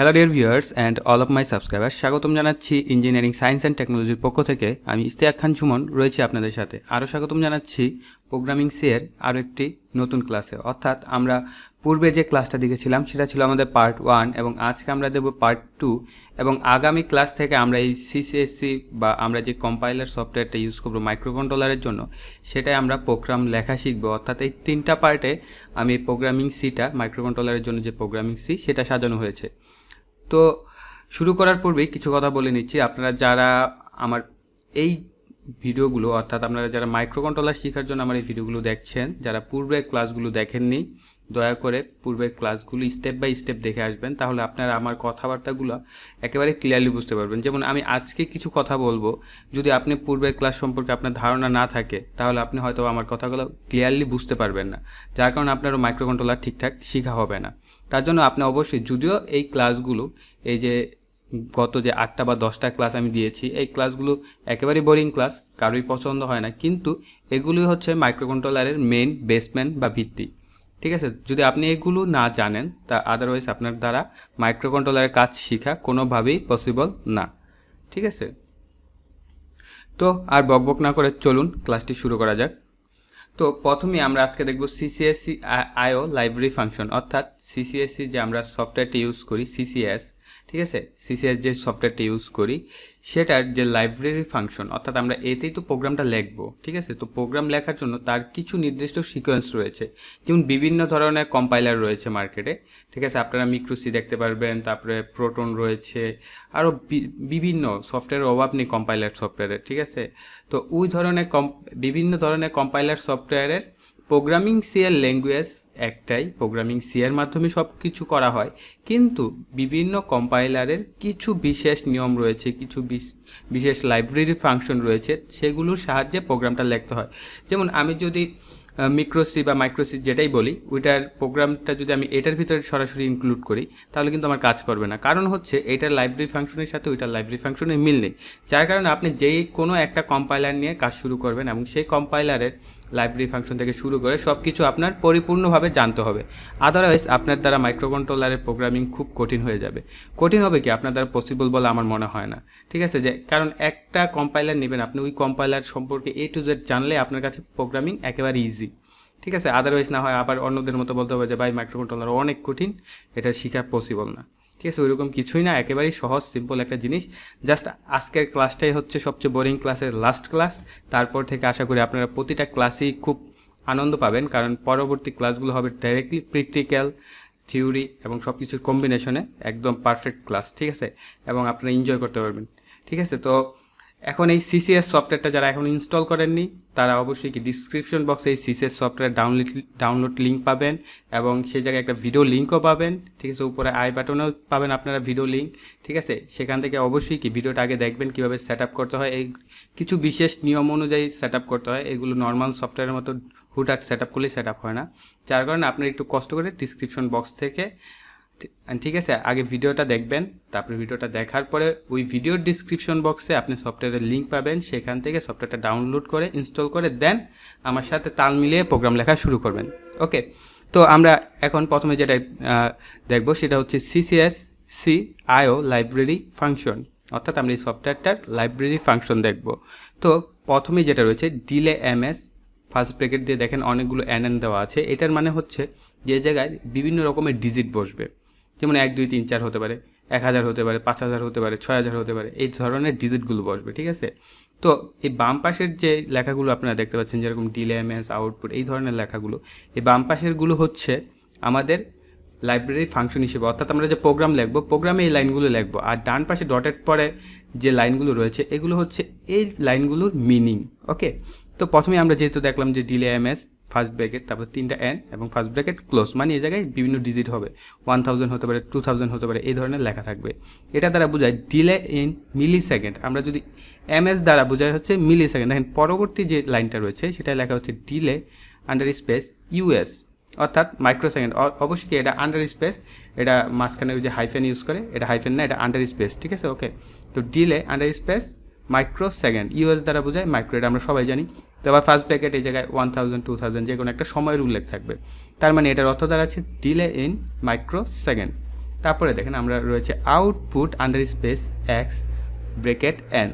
Hello dear viewers and all of my subscribers, স্বাগতম জানাচ্ছি engineering science and টেকনোলজির পক্ষ থেকে। আমি ইশতিয়াক খান সুমন রয়েছি আপনাদের সাথে। আরও স্বাগতম জানাচ্ছি প্রোগ্রামিং সি এর আরও একটি নতুন ক্লাসে। অর্থাৎ আমরা পূর্বে যে ক্লাসটা দেখেছিলাম সেটা ছিল আমাদের পার্ট 1 এবং আজকে আমরা দেব পার্ট 2 এবং আগামী ক্লাস থেকে আমরা এই সিসিএসসি বা আমরা যে কম্পাইলার সফটওয়্যারটা ইউজ করবো মাইক্রোকন্ট্রোলারের জন্য সেটাই আমরা প্রোগ্রাম লেখা শিখবো। অর্থাৎ এই তিনটা পার্টে আমি প্রোগ্রামিং সিটা মাইক্রোকন্ট্রোলারের জন্য যে প্রোগ্রামিং সি সেটা সাজানো হয়েছে। তো শুরু করার পূর্বেই কিছু কথা বলে নিচ্ছি। আপনারা যারা আমার এই ভিডিওগুলো অর্থাৎ আপনারা যারা মাইক্রোকন্ট্রোলার শেখার জন্য আমার এই ভিডিওগুলো দেখছেন, যারা পূর্বের ক্লাসগুলো দেখেননি, দয়া করে পূর্বের ক্লাসগুলো স্টেপ বাই স্টেপ দেখে আসবেন, তাহলে আপনারা আমার কথাবার্তাগুলো একেবারে ক্লিয়ারলি বুঝতে পারবেন। যেমন আমি আজকে কিছু কথা বলবো, যদি আপনি পূর্বের ক্লাস সম্পর্কে আপনার ধারণা না থাকে তাহলে আপনি হয়তো আমার কথাগুলো ক্লিয়ারলি বুঝতে পারবেন না, যার কারণে আপনারও মাইক্রোকন্ট্রোলার ঠিকঠাক শেখা হবে না। তার জন্য আপনি অবশ্যই, যদিও এই ক্লাসগুলো এই যে গত যে 8টা বা 10টা ক্লাস আমি দিয়েছি, এই ক্লাসগুলো একেবারেই বোরিং ক্লাস, কারোই পছন্দ হয় না, কিন্তু এগুলোই হচ্ছে মাইক্রোকন্ট্রোলারের মেইন বেসমেন্ট বা ভিত্তি। ঠিক আছে, যদি আপনি এগুলো না জানেন তা আদারওয়াইজ আপনার দ্বারা মাইক্রোকন্ট্রোলারের কাজ শেখা কোনোভাবেই পসিবল না। ঠিক আছে, তো আর বকবক না করে চলুন ক্লাসটি শুরু করা যাক। তো প্রথমে আমরা আজকে দেখব সিসিএসসি আইও লাইব্রেরি ফাংশন, অর্থাৎ সিসিএসসি যে আমরা সফটওয়্যারটি ইউজ করি সিসিএস, ঠিক আছে, সিসিএস যে সফটওয়্যারটি ইউজ করি সেটার যে লাইব্রেরি ফাংশন, অর্থাৎ আমরা এতেই তো প্রোগ্রামটা লিখবো। ঠিক আছে, তো প্রোগ্রাম লেখার জন্য তার কিছু নির্দিষ্ট সিকোয়েন্স রয়েছে। যেমন বিভিন্ন ধরনের কম্পাইলার রয়েছে মার্কেটে, ঠিক আছে, আপনারা মিক্রোসি দেখতে পারবেন, তারপরে প্রোটন রয়েছে, আরও বিভিন্ন সফটওয়্যারের অভাব নেই কম্পাইলার সফটওয়্যারের। ঠিক আছে, তো ওই ধরনের বিভিন্ন ধরনের কম্পাইলার সফটওয়্যারের প্রোগ্রামিং সি এর ল্যাঙ্গুয়েজ একটাই, প্রোগ্রামিং সি এর মাধ্যমে সব কিছু করা হয়, কিন্তু বিভিন্ন কম্পাইলারের কিছু বিশেষ নিয়ম রয়েছে, কিছু বিশেষ লাইব্রেরি ফাংশন রয়েছে, সেগুলোর সাহায্যে প্রোগ্রামটা লিখতে হয়। যেমন আমি যদি মিক্রোসি বা মাইক্রোসি যেটাই বলি, ওইটার প্রোগ্রামটা যদি আমি এটার ভিতরে সরাসরি ইনক্লুড করি তাহলে কিন্তু আমার কাজ করবে না। কারণ হচ্ছে এটার লাইব্রেরি ফাংশনের সাথে ওইটার লাইব্রেরি ফাংশনের মিল নেই, যার কারণে আপনি যেই কোনো একটা কম্পাইলার নিয়ে কাজ শুরু করবেন এবং সেই কম্পাইলারের লাইব্রেরি ফাংশন থেকে শুরু করে সব কিছু আপনার পরিপূর্ণভাবে জানতে হবে। আদারওয়াইজ আপনার দ্বারা মাইক্রোকন্ট্রোলারের প্রোগ্রামিং খুব কঠিন হয়ে যাবে। কঠিন হবে কি, আপনার দ্বারা পসিবল বলে আমার মনে হয় না। ঠিক আছে, যে কারণ একটা কম্পাইলার নেবেন, আপনি ওই কম্পাইলার সম্পর্কে A to Z জানলে আপনার কাছে প্রোগ্রামিং একেবারে ইজি। ঠিক আছে, আদারওয়াইজ না হয় আবার অন্যদের মতো বলতে হবে যে ভাই মাইক্রোকন্ট্রোলার অনেক কঠিন, এটা শেখা পসিবল না। ঠিক আছে, ওইরকম কিছুই না, একেবারেই সহজ সিম্পল একটা জিনিস। জাস্ট আজকের ক্লাসটাই হচ্ছে সবচেয়ে বোরিং ক্লাসের লাস্ট ক্লাস। তারপর থেকে আশা করি আপনারা প্রতিটা ক্লাসেই খুব আনন্দ পাবেন, কারণ পরবর্তী ক্লাসগুলো হবে ডাইরেক্টলি প্র্যাকটিক্যাল, থিওরি এবং সব কিছুর কম্বিনেশনে একদম পারফেক্ট ক্লাস। ঠিক আছে, এবং আপনারা এনজয় করতে পারবেন। ঠিক আছে, তো এখন এই সিসিএস সফটওয়্যারটা যারা এখন ইনস্টল করেননি তারা অবশ্যই কি ডিসক্রিপশন বক্সে এই সিসিএস সফটওয়্যার ডাউনলোড লিঙ্ক পাবেন এবং সেই জায়গায় একটা ভিডিও লিঙ্কও পাবেন। ঠিক আছে, উপরে আই বাটনেও পাবেন আপনারা ভিডিও লিঙ্ক। ঠিক আছে, সেখান থেকে অবশ্যই কি ভিডিওটা আগে দেখবেন কীভাবে সেট আপ করতে হয়, এই কিছু বিশেষ নিয়ম অনুযায়ী সেট আপ করতে হয়। এগুলো নর্মাল সফটওয়্যারের মতো হুটহাট সেট আপ করলেই সেট আপ হয় না, যার কারণে আপনারা একটু কষ্ট করে ডিসক্রিপশন বক্স থেকে, ঠিক আছে, আগে ভিডিওটা দেখবেন, তারপরে ভিডিওটা দেখার পরে ওই ভিডিওর ডিসক্রিপশন বক্সে আপনি সফটওয়্যারের লিঙ্ক পাবেন, সেখান থেকে সফটওয়্যারটা ডাউনলোড করে ইনস্টল করে দেন আমার সাথে তাল মিলিয়ে প্রোগ্রাম লেখা শুরু করবেন। ওকে, তো আমরা এখন প্রথমে যেটা দেখব সেটা হচ্ছে CCS C I library function, অর্থাৎ আমরা এই সফটওয়্যারটার লাইব্রেরি ফাংশন দেখব। তো প্রথমেই যেটা রয়েছে ডিলে MS ফার্স্ট ব্র্যাকেট দিয়ে দেখেন অনেকগুলো NN দেওয়া আছে। এটার মানে হচ্ছে যে জায়গায় বিভিন্ন রকমের ডিজিট বসবে, যেমন 1 2 3 4 হতে পারে, 1000 হতে পারে, 5000 হতে পারে, 6000 হতে পারে, এই ধরনের ডিজিটগুলো বসবে। ঠিক আছে, তো এই বাম পাশের যে লেখাগুলো আপনারা দেখতে পাচ্ছেন যেরকম ডিলে MS আউটপুট এই ধরনের লেখাগুলো, এই বাম পাশেরগুলো হচ্ছে আমাদের লাইব্রেরি ফাংশন হিসেবে, অর্থাৎ আমরা যে প্রোগ্রাম লিখবো প্রোগ্রামে এই লাইনগুলো লিখবো, আর ডান পাশে ডটের পরে যে লাইনগুলো রয়েছে এগুলো হচ্ছে এই লাইনগুলোর মিনিং। ওকে, তো প্রথমে আমরা যেহেতু দেখলাম যে ডিলে MS ফার্স্ট ব্র্যাকেট, তারপর 3টা N এবং ফার্স্ট ব্র্যাকেট ক্লোজ, মানে এই জায়গায় বিভিন্ন ডিজিট হবে, 1000 হতে পারে, 2000 হতে পারে, এই ধরনের লেখা থাকবে। এটা দ্বারা বোঝায় ডিলে ইন মিলি সেকেন্ড। আমরা যদি MS দ্বারা বোঝায় হচ্ছে মিলি সেকেন্ড। দেখেন পরবর্তী যে লাইনটা রয়েছে সেটা লেখা হচ্ছে ডিলে আন্ডার স্পেস US, অর্থাৎ মাইক্রো সেকেন্ড। অবশ্যই এটা আন্ডার স্পেস, এটা মাঝখানে ওই যে হাইফেন ইউজ করে, এটা হাইফেন না, এটা আন্ডার স্পেস। ঠিক আছে, ওকে, তো delay under space micro second, US দ্বারা বোঝায় মাইক্রো, এটা আমরা সবাই জানি। তো আবার ফার্স্ট ব্র্যাকেট এই জায়গায় 1000 2000 যে কোনো একটা সময়ের উল্লেখ থাকবে, তার মানে এটার অর্থ দাঁড়াচ্ছে ডিলে ইন মাইক্রো সেকেন্ড। তারপরে দেখেন আমরা রয়েছে output under space x bracket N.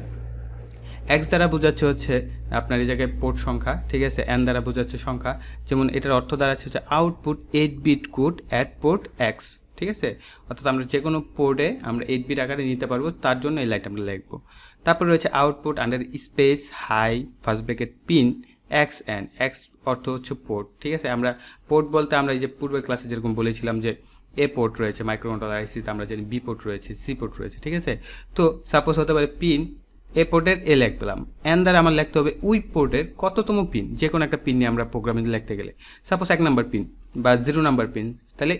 X দ্বারা বোঝাচ্ছে হচ্ছে আপনার এই জায়গায় পোর্ট সংখ্যা, ঠিক আছে। এন দ্বারা বোঝাচ্ছে সংখ্যা, যেমন এটার অর্থ দাঁড়াচ্ছে হচ্ছে output 8 bit code at port X, ঠিক আছে। অর্থাৎ আমরা যে কোনো পোর্টে আমরা 8 বিট আকারে নিতে পারবো, তার জন্য এই লাইনটা আমরা লিখবো। তারপর রয়েছে output under space high first bracket pin X N. X অর্থ হচ্ছে পোর্ট, ঠিক আছে। আমরা পোর্ট বলতে আমরা এই যে পূর্বের ক্লাসে যেরকম বলেছিলাম যে এ পোর্ট রয়েছে মাইক্রোকন্ট্রোলার আইসিতে, আমরা জানি বি পোর্ট রয়েছে, সি পোর্ট রয়েছে, ঠিক আছে। তো সাপোজ হতে পারে পিন এ পোর্টের এ লিখলাম, এন দ্বারা আমার লিখতে হবে ওই পোর্টের কততম পিন, যে কোনো একটা পিন নিয়ে আমরা প্রোগ্রামে লিখতে গেলে সাপোজ 1 নাম্বার পিন বা 0 নাম্বার পিন, তাহলে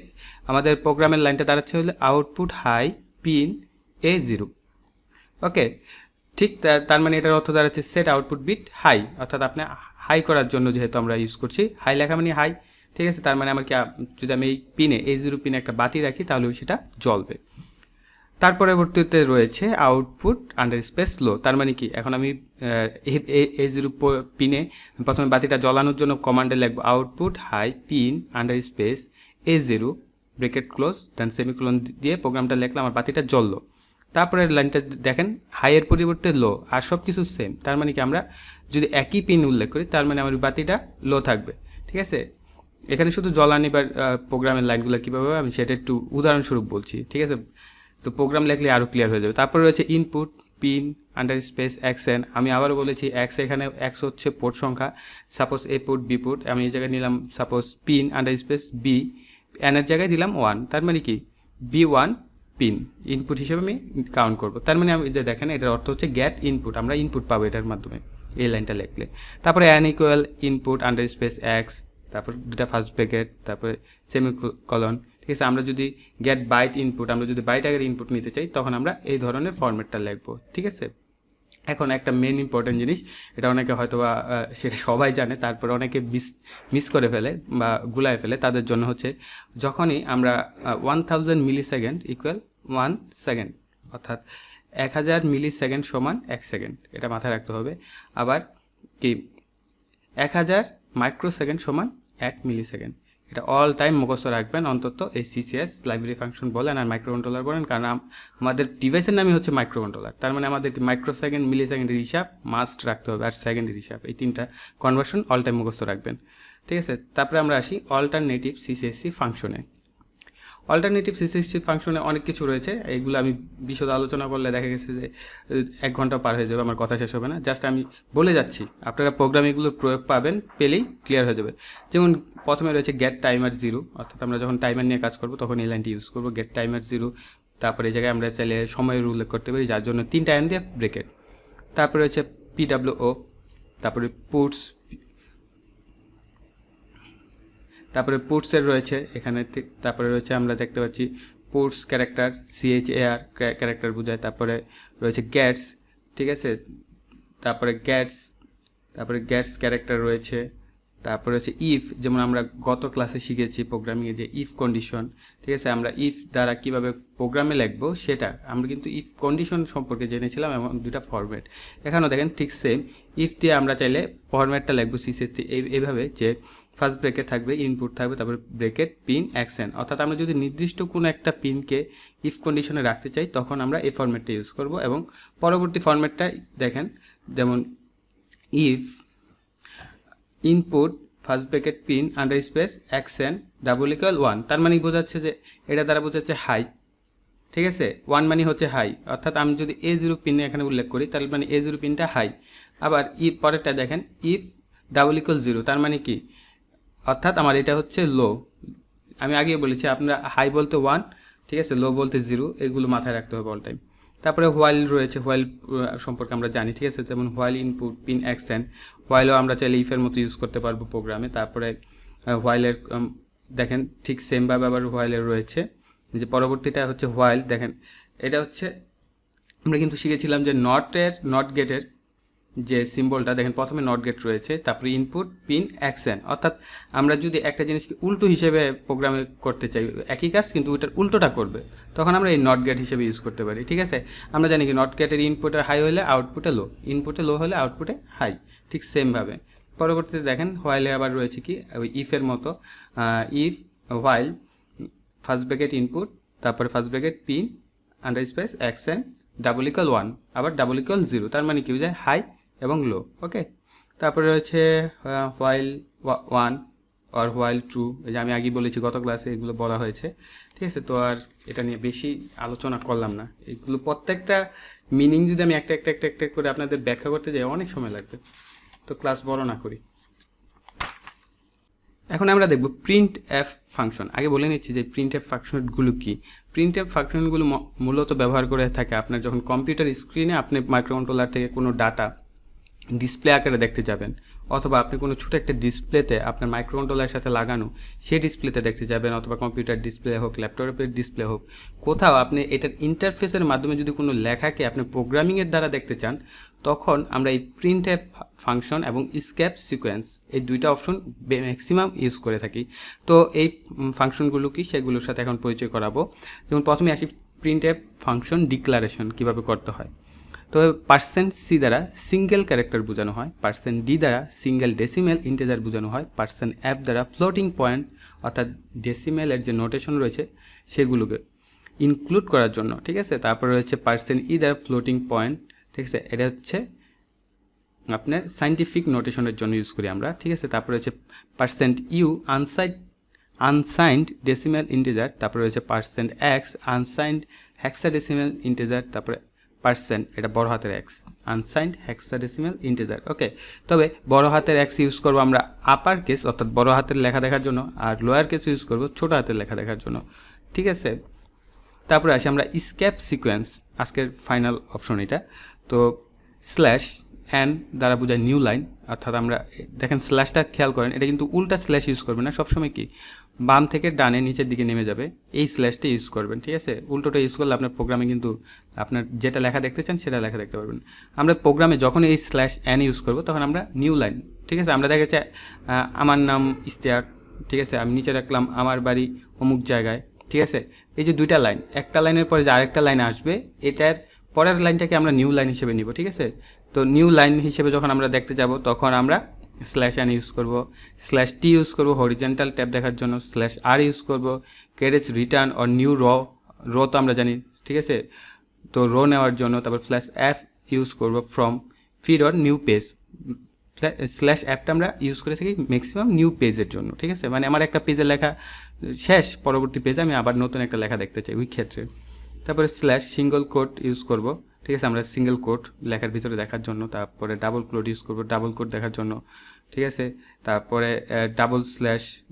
আমাদের প্রোগ্রামের লাইনটা দাঁড়াচ্ছে হলে আউটপুট হাই পিন এ 0। ওকে, ঠিক তার মানে এটার অর্থ দাঁড়াচ্ছে সেট আউটপুট বিট হাই, অর্থাৎ আপনি হাই করার জন্য যেহেতু আমরা ইউজ করছি হাই লেখা মানে হাই, ঠিক আছে। তার মানে আমার কি যদি আমি এই পিনে এই 0 পিনে একটা বাতি রাখি তাহলে সেটা জ্বলবে। তার পরবর্তীতে রয়েছে আউটপুট আন্ডার স্পেস লো। তার মানে কি এখন আমি এই 0 পিনে প্রথমে বাতিটা জ্বলানোর জন্য কমান্ডে লিখবো output high pin under space A 0 bracket close then semicolon দিয়ে প্রোগ্রামটা লিখলাম, আমার বাতিটা জ্বললো। তারপরে লাইনটা দেখেন হাইয়ের পরিবর্তে লো, আর সব কিছু সেম। তার মানে কি আমরা যদি একই পিন উল্লেখ করি তার মানে আমার বাতিটা লো থাকবে, ঠিক আছে। এখানে শুধু জ্বলানি বা প্রোগ্রামের লাইনগুলো কীভাবে আমি সেটা একটু উদাহরণস্বরূপ বলছি, ঠিক আছে। তো প্রোগ্রাম লিখলে আরও ক্লিয়ার হয়ে যাবে। তারপরে রয়েছে input pin under space X N. আমি আবারও বলেছি এক্স, এখানে এক্স হচ্ছে পোর্ট সংখ্যা, suppose A port B port, আমি এই জায়গায় নিলাম suppose pin under space B, এনের জায়গায় দিলাম 1। তার মানে কি B1 পিন ইনপুট হিসেবে আমি কাউন্ট করব। তার মানে আমি যে দেখেন এটার অর্থ হচ্ছে গেট ইনপুট, আমরা ইনপুট পাবো এটার মাধ্যমে এই লাইনটা লিখলে। তারপরে N equal input under space x, তারপর দুটা ফার্স্ট ব্র্যাকেট, তারপরে সেমিকলন, ঠিক আছে। আমরা যদি গেট বাইট ইনপুট, আমরা যদি বাইট আগের ইনপুট নিতে চাই তখন আমরা এই ধরনের ফরম্যাটটা লিখবো, ঠিক আছে। এখন একটা মেন ইম্পর্টেন্ট জিনিস, এটা অনেকে হয়তো বা সেটা সবাই জানে, তারপরে অনেকে মিস করে ফেলে বা গুলায় ফেলে, তাদের জন্য হচ্ছে যখনই আমরা 1000 মিলি সেকেন্ড ইকুয়াল 1 সেকেন্ড, অর্থাৎ 1000 মিলি সেকেন্ড সমান 1 সেকেন্ড, এটা মাথায় রাখতে হবে। আবার কি 1000 মাইক্রো সেকেন্ড সমান 1 মিলি সেকেন্ড, এটা অল টাইম মুখস্থ রাখবেন অন্তত এই সিসিএস লাইব্রেরি ফাংশন বলেন আর মাইক্রোকন্ট্রোলার বলেন, কারণ আমাদের ডিভাইসের নামই হচ্ছে মাইক্রোকন্ট্রোলার। তার মানে আমাদেরকে মাইক্রো সেকেন্ড মিলি সেকেন্ডের হিসাব মাস্ট রাখতে হবে, আর সেকেন্ডের হিসাব, এই তিনটা কনভার্সন অল টাইম মুখস্থ রাখবেন, ঠিক আছে। তারপরে আমরা আসি অল্টারনেটিভ সিসিএসসি ফাংশনে। অল্টারনেটিভ সিসিএসসি ফাংশনে অনেক কিছু রয়েছে, এইগুলো আমি বিশদ আলোচনা করলে দেখা গেছে যে 1 ঘন্টা পার হয়ে যাবে, আমার কথা শেষ হবে না। জাস্ট আমি বলে যাচ্ছি, আপনারা প্রোগ্রামে এগুলোর প্রয়োগ পাবেন, পেলেই ক্লিয়ার হয়ে যাবে। যেমন প্রথমে রয়েছে গেট টাইমার 0, অর্থাৎ আমরা যখন টাইমার নিয়ে কাজ করব তখন এই লাইনটি ইউজ করবো, গেট টাইমার 0। তারপরে এই জায়গায় আমরা চাইলে সময়ের উল্লেখ করতে পারি, যার জন্য 3টা এন দিয়ে ব্রেকেট। তারপরে রয়েছে PWO, তারপরে পুটস, তারপরে পুটসের রয়েছে এখানে, তারপরে রয়েছে আমরা দেখতে পাচ্ছি পুটস ক্যারেক্টার, CHAR ক্যারেক্টার বোঝায়। তারপরে রয়েছে গ্যাটস, ঠিক আছে। তারপরে গ্যাটস ক্যারেক্টার রয়েছে। তারপরে হচ্ছে ইফ, যেমন আমরা গত ক্লাসে শিখেছি প্রোগ্রামিংয়ে যে ইফ কন্ডিশন, ঠিক আছে। আমরা ইফ দ্বারা কিভাবে প্রোগ্রামে লিখবো সেটা আমরা কিন্তু ইফ কন্ডিশন সম্পর্কে জেনেছিলাম, এবং দুটা ফরম্যাট এখানেও দেখেন ঠিক সেম। ইফ দিয়ে আমরা চাইলে ফরম্যাটটা লিখবো সিসিএসসি এইভাবে যে ফার্স্ট ব্রেকেট থাকবে, ইনপুট থাকবে, তারপরে ব্রেকেট পিন অ্যাকশন, অর্থাৎ আমরা যদি নির্দিষ্ট কোনো একটা পিনকে ইফ কন্ডিশনে রাখতে চাই তখন আমরা এই ফরম্যাটটা ইউজ করব। এবং পরবর্তী ফরম্যাটটা দেখেন, যেমন if input first bracket pin under space action double equal 1, তার মানে বোঝাচ্ছে যে এটা দ্বারা বোঝাচ্ছে হাই, ঠিক আছে। 1 মানে হচ্ছে হাই, অর্থাৎ আমি যদি A0 পিনে এখানে উল্লেখ করি তাহলে মানে A0 পিনটা হাই। আবার ইফ পরেরটা দেখেন ইফ ডাবল ইকুয়াল 0, তার মানে কি, অর্থাৎ আমার এটা হচ্ছে লো। আমি আগে বলেছি আপনারা হাই বলতে 1, ঠিক আছে, লো বলতে 0, এগুলো মাথায় রাখতে হবে অল টাইম। তারপরে হোয়াইল রয়েছে, হোয়াইল সম্পর্কে আমরা জানি, ঠিক আছে। যেমন হোয়াইল ইনপুট পিন অ্যাকশন, হোয়াইলও আমরা চাইলে ইফের মতো ইউজ করতে পারবো প্রোগ্রামে। তারপরে হোয়াইলের দেখেন ঠিক সেমভাবে আবার হোয়াইলের রয়েছে, যে পরবর্তীটা হচ্ছে হোয়াইল। দেখেন এটা হচ্ছে আমরা কিন্তু শিখেছিলাম যে নট গেটের যে সিম্বলটা, দেখেন প্রথমে নট গেট রয়েছে, তারপরে ইনপুট পিন অ্যাকশন, অর্থাৎ আমরা যদি একটা জিনিসকে উল্টো হিসেবে প্রোগ্রামে করতে চাই, একই কাজ কিন্তু ওইটার উল্টোটা করবে, তখন আমরা এই নট গেট হিসেবে ইউজ করতে পারি, ঠিক আছে। আমরা জানি কি নট গেটের ইনপুটে হাই হলে আউটপুটে লো, ইনপুটে লো হলে আউটপুটে হাই, ঠিক সেমভাবে। পরবর্তীতে দেখেন হোয়াইলে আবার রয়েছে কি ওই ইফের মতো, if while first bracket input তারপরে first bracket P under space X N double equal 1 আবার ডাবল ইকুয়াল 0, তার মানে কি বোঝায় হাই এবং লো। ওকে, তারপরে রয়েছে হোয়াইল 1 আর হোয়াইল ট্রু, এই যে আমি আগেই বলেছি গত ক্লাসে এগুলো বলা হয়েছে, ঠিক আছে। তো আর এটা নিয়ে বেশি আলোচনা করলাম না, এগুলো প্রত্যেকটা মিনিং যদি আমি একটা করে আপনাদের ব্যাখ্যা করতে যাই অনেক সময় লাগবে, তো ক্লাস বড় না করি। এখন আমরা দেখব প্রিন্ট এফ ফাংশন। আগে বলে নিচ্ছি যে প্রিন্ট এফ ফাংশনগুলো কি। প্রিন্ট এফ ফাংশনগুলো মূলত ব্যবহার করে থাকে আপনার যখন কম্পিউটার স্ক্রিনে আপনি মাইক্রোকন্ট্রোলার থেকে কোনো ডাটা ডিসপ্লে আকারে দেখতে যাবেন, অথবা আপনি কোনো ছোটো একটা ডিসপ্লেতে আপনার মাইক্রোকন্ট্রোলারের সাথে লাগানো সেই ডিসপ্লেতে দেখতে যাবেন, অথবা কম্পিউটার ডিসপ্লে হোক, ল্যাপটপের ডিসপ্লে হোক, কোথাও আপনি এটার ইন্টারফেসের মাধ্যমে যদি কোনো লেখাকে আপনি প্রোগ্রামিংয়ের দ্বারা দেখতে চান, তখন আমরা এই প্রিন্ট এফ ফাংশন এবং স্কেপ সিকোয়েন্স এই দুইটা অপশন ম্যাক্সিমাম ইউজ করে থাকি। তো এই ফাংশনগুলো কি সেগুলোর সাথে এখন পরিচয় করাবো। যেমন প্রথমে আসি প্রিন্ট এফ ফাংশন ডিক্লারেশন কীভাবে করতে হয়। তো %c দ্বারা সিঙ্গেল ক্যারেক্টার বোঝানো হয়, %d দ্বারা সিঙ্গেল ডেসিমেল ইন্টিজার বোঝানো হয়, %f দ্বারা ফ্লোটিং পয়েন্ট অর্থাৎ ডেসিমেলের যে নোটেশন রয়েছে সেগুলোকে ইনক্লুড করার জন্য, ঠিক আছে। তারপরে রয়েছে %e দ্বারা ফ্লোটিং পয়েন্ট, ঠিক আছে, এটা হচ্ছে আপনার সাইন্টিফিক নোটেশনের জন্য ইউজ করি আমরা, ঠিক আছে। তারপরে হচ্ছে %u আনসাইন্ড ডেসিমেল ইন্টিজার, তারপরে রয়েছে %x আনসাইন্ড হেক্সাডেসিমেল ইন্টিজার, তারপরে এটা বড় হাতের এক্স আনসাইন্ড হেক্সাডেসিমেল ইন্টিজার। ওকে, তবে বড় হাতের এক্স ইউজ করবো আমরা আপার কেস অর্থাৎ বড় হাতের লেখা দেখার জন্য, আর লোয়ার কেস ইউজ করবো ছোটো হাতের লেখা দেখার জন্য, ঠিক আছে। তারপরে আসি আমরা স্কেপ সিকোয়েন্স, আজকের ফাইনাল অপশন এটা। তো স্ল্যাশ এন দ্বারা বোঝায় নিউ লাইন, অর্থাৎ আমরা দেখেন স্ল্যাশটা খেয়াল করেন, এটা কিন্তু উল্টা স্ল্যাশ ইউজ করবেন না, সবসময় কি বাম থেকে ডানে নিচের দিকে নেমে যাবে, এই স্ল্যাশটা ইউজ করবেন, ঠিক আছে। উল্টোটা ইউজ করলে আপনার প্রোগ্রামে কিন্তু আপনার যেটা লেখা দেখতে চান সেটা লেখা দেখতে পারবেন। আমরা প্রোগ্রামে যখন এই স্ল্যাশ এন ইউজ করবো তখন আমরা নিউ লাইন, ঠিক আছে। আমরা দেখা যাচ্ছে আমার নাম ইস্তেয়াক, ঠিক আছে, আমি নিচে রাখলাম আমার বাড়ি অমুক জায়গায়, ঠিক আছে। এই যে দুইটা লাইন, একটা লাইনের পরে যে আরেকটা লাইন আসবে, এটার পরের লাইনটাকে আমরা নিউ লাইন হিসেবে নিব, ঠিক আছে। তো নিউ লাইন হিসেবে যখন আমরা দেখতে যাব তখন আমরা /n ইউজ করব, /t ইউজ করব হরিজেন্টাল ট্যাব দেখার জন্য, /r ইউজ করব ক্যারেজ রিটার্ন অর নিউ র তো আমরা জানি, ঠিক আছে, তো রো নেওয়ার জন্য। তারপর /f ইউজ করব from feed or new page, /fটা আমরা ইউজ করে থাকি ম্যাক্সিমাম নিউ পেজের জন্য, ঠিক আছে, মানে আমার একটা পেজের লেখা শেষ, পরবর্তী পেজে আমি আবার নতুন একটা লেখা দেখতে চাই ওই ক্ষেত্রে। তারপরে সিঙ্গল কোট ইউজ করব, ঠিক আছে, আমরা সিঙ্গেল কোট লেখার ভিতরে দেখার জন্য। তারপরে ডাবল কোট ইউজ করব ডাবল কোট দেখার জন্য, ঠিক আছে। তারপরে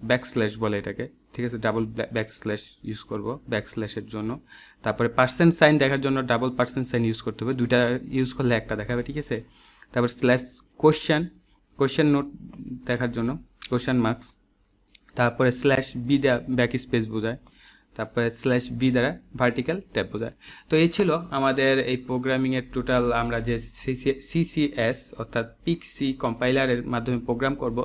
/ব্যাকস্ল্যাশ বলে এটাকে, ঠিক আছে, ডাবল ব্যাকস্ল্যাশ ইউজ করব ব্যাকস্ল্যাশের জন্য। তারপরে % দেখার জন্য ডাবল % ইউজ করতে হবে, দুইটা ইউজ করলে একটা দেখাবে, ঠিক আছে। তারপর কোয়েশ্চেন নোট দেখার জন্য কোয়েশ্চেন মার্কস। তারপরে /b দেওয়া ব্যাক স্পেস বোঝায়, তারপরে /b দ্বারা ভার্টিক্যাল ট্যাব বোঝায়। তো এই ছিল আমাদের এই প্রোগ্রামিংয়ের টোটাল, আমরা যে CCS অর্থাৎ পিক্সি কম্পাইলারের মাধ্যমে প্রোগ্রাম করব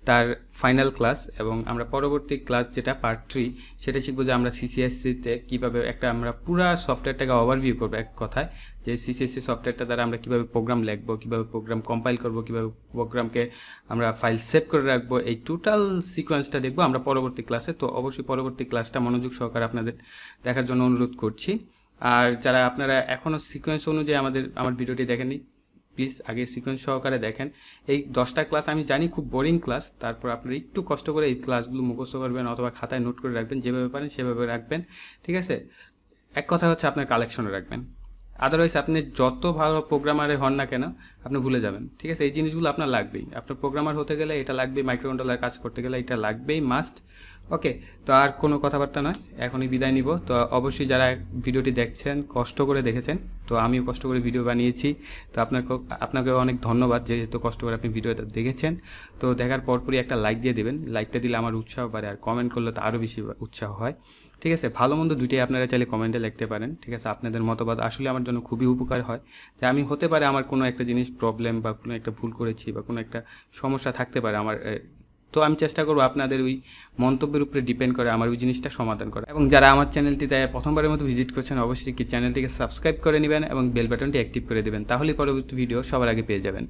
তার ফাইনাল ক্লাস। এবং আমরা পরবর্তী ক্লাস যেটা পার্ট 3 সেটা শিখবো যে আমরা CCSCতে কীভাবে একটা আমরা পুরা সফটওয়্যারটাকে ওভারভিউ করবো, এক কথায় যে CCSC সফটওয়্যারটা দ্বারা আমরা কীভাবে প্রোগ্রাম লিখবো, কীভাবে প্রোগ্রাম কম্পাইল করবো, কীভাবে প্রোগ্রামকে আমরা ফাইল সেভ করে রাখবো, এই টোটাল সিকোয়েন্সটা দেখবো আমরা পরবর্তী ক্লাসে। তো অবশ্যই পরবর্তী ক্লাসটা মনোযোগ সহকারে আপনাদের দেখার জন্য অনুরোধ করছি। আর যারা আপনারা এখনও সিকোয়েন্স অনুযায়ী আমার ভিডিওটি দেখেননি, প্লিজ আগে সিকোয়েন্স সহকারে দেখেন। এই 10টা ক্লাস আমি জানি খুব বোরিং ক্লাস, তারপর আপনারা একটু কষ্ট করে এই ক্লাসগুলো মুখস্থ করবেন অথবা খাতায় নোট করে রাখবেন, যেভাবে পারেন সেভাবে রাখবেন, ঠিক আছে। এক কথা হচ্ছে আপনার কালেকশনে রাখবেন, আদারওয়াইজ আপনি যত ভালো প্রোগ্রামারে হন না কেন আপনি ভুলে যাবেন, ঠিক আছে। এই জিনিসগুলো আপনার লাগবেই, আপনার প্রোগ্রামার হতে গেলে এটা লাগবেই, মাইক্রোকন্ট্রোলার কাজ করতে গেলে এটা লাগবেই, মাস্ট। ওকে, তো আর কোনো কথাবার্তা নয়, এখনই বিদায় নিব। তো অবশ্যই যারা ভিডিওটি দেখছেন কষ্ট করে দেখেছেন, তো আমিও কষ্ট করে ভিডিও বানিয়েছি, তো আপনাকে অনেক ধন্যবাদ যেহেতু কষ্ট করে আপনি ভিডিওটা দেখেছেন। তো দেখার পরপরই একটা লাইক দিয়ে দেবেন, লাইকটা দিলে আমার উৎসাহ বাড়ে, আর কমেন্ট করলে তো আরও বেশি উৎসাহ হয়, ঠিক আছে। ভালো মন্দ দুইটাই আপনারা চাইলে কমেন্টে লিখতে পারেন, ঠিক আছে। আপনাদের মতবাদ আসলে আমার জন্য খুবই উপকার হয়, যে আমি হতে পারে আমার কোনো একটা জিনিস প্রবলেম বা কোনো একটা ভুল করেছি বা কোনো একটা সমস্যা থাকতে পারে আমার, তো আমি চেষ্টা করবো আপনাদের ওই মন্তব্যের উপরে ডিপেন্ড করে আমার ওই জিনিসটা সমাধান করা। এবং যারা আমার চ্যানেলটিতে প্রথমবারের মতো ভিজিট করছেন অবশ্যই কি চ্যানেলটিকে সাবস্ক্রাইব করে নেবেন এবং বেল বাটনটি অ্যাক্টিভ করে দেবেন, তাহলেই পরবর্তী ভিডিও সবার আগে পেয়ে যাবেন।